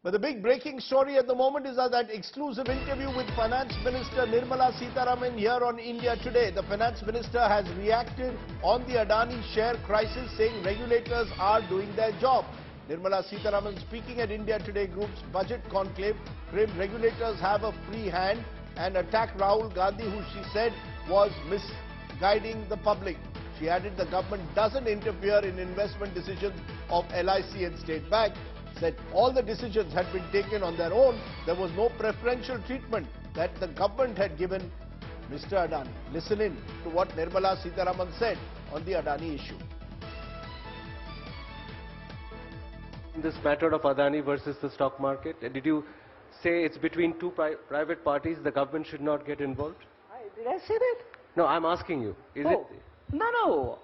But the big breaking story at the moment is that exclusive interview with Finance Minister Nirmala Sitharaman here on India Today. The Finance Minister has reacted on the Adani share crisis, saying regulators are doing their job. Nirmala Sitharaman speaking at India Today Group's budget conclave claimed regulators have a free hand and attacked Rahul Gandhi, who she said was misguiding the public. She added the government doesn't interfere in investment decisions of LIC and State Bank. Said all the decisions had been taken on their own. There was no preferential treatment that the government had given Mr. Adani. Listen in to what Nirmala Sitharaman said on the Adani issue. This matter of Adani versus the stock market, did you say it's between two private parties, the government should not get involved? Did I say that? No, I'm asking you. Is it? No.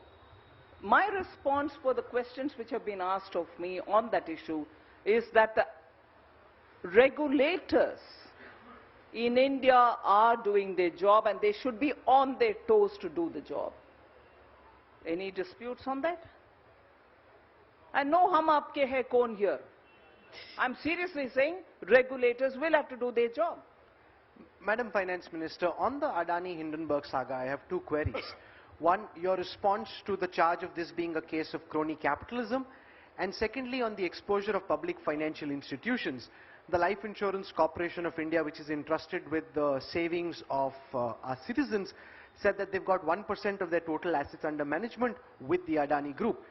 My response for the questions which have been asked of me on that issue is that the regulators in India are doing their job and they should be on their toes to do the job. Any disputes on that? And no hum aapke hai kaun here. I'm seriously saying regulators will have to do their job. Madam Finance Minister, on the Adani Hindenburg saga, I have two queries. One, your response to the charge of this being a case of crony capitalism, and secondly, on the exposure of public financial institutions. The Life Insurance Corporation of India, which is entrusted with the savings of our citizens, said that they've got 1% of their total assets under management with the Adani Group.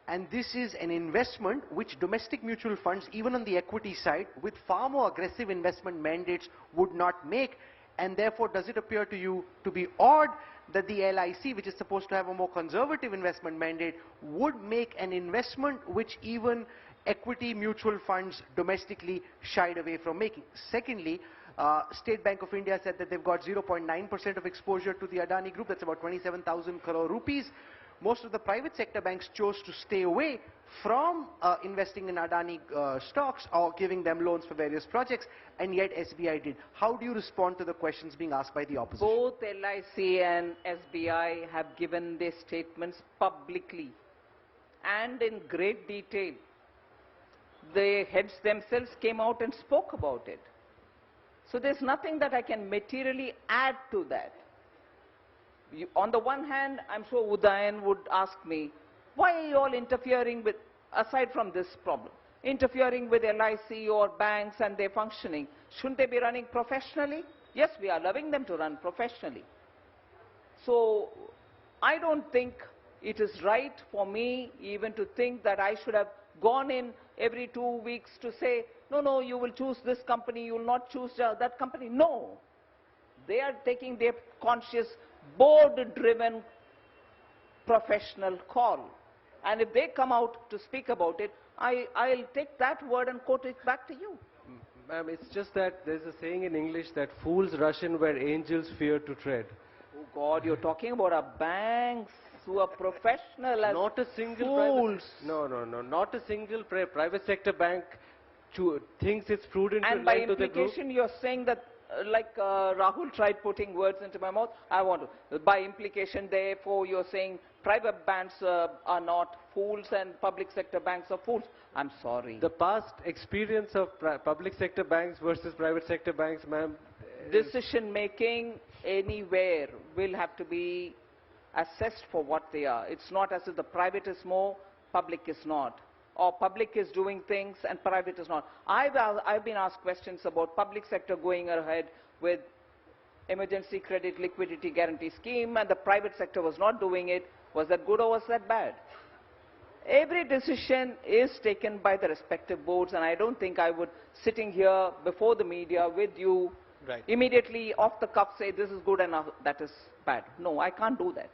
And this is an investment which domestic mutual funds, even on the equity side, with far more aggressive investment mandates would not make. And therefore, does it appear to you to be odd that the LIC, which is supposed to have a more conservative investment mandate, would make an investment which even equity mutual funds domestically shied away from making? Secondly, State Bank of India said that they've got 0.9% of exposure to the Adani Group. That's about 27,000 crore rupees. Most of the private sector banks chose to stay away from investing in Adani stocks or giving them loans for various projects, and yet SBI did. How do you respond to the questions being asked by the opposition? Both LIC and SBI have given their statements publicly and in great detail. The heads themselves came out and spoke about it. So there's nothing that I can materially add to that. On the one hand, I'm sure Udayan would ask me, why are you all interfering with, aside from this problem, interfering with LIC or banks and their functioning? Shouldn't they be running professionally? Yes, we are allowing them to run professionally. So I don't think it is right for me even to think that I should have gone in every 2 weeks to say, no, you will choose this company, you will not choose that company. No. They are taking their conscious, board-driven, professional call. And if they come out to speak about it, I'll take that word and quote it back to you. Ma'am, it's just that there's a saying in English that fools rush in where angels fear to tread. Oh God, you're talking about our banks who are professional as not a single fools. Not a single private sector bank thinks it's prudent to and by lend to the group. implication, you're saying that like Rahul tried putting words into my mouth, I want to. By implication, therefore, you're saying private banks are not fools and public sector banks are fools. I'm sorry. The past experience of public sector banks versus private sector banks, ma'am. Decision making anywhere will have to be assessed for what they are. It's not as if the private is more, public is not. Or public is doing things and private is not. I've been asked questions about public sector going ahead with emergency credit liquidity guarantee scheme and the private sector was not doing it. Was that good or was that bad? Every decision is taken by the respective boards, and I don't think I would, sitting here before the media with you, immediately off the cuff say this is good and that is bad. No, I can't do that.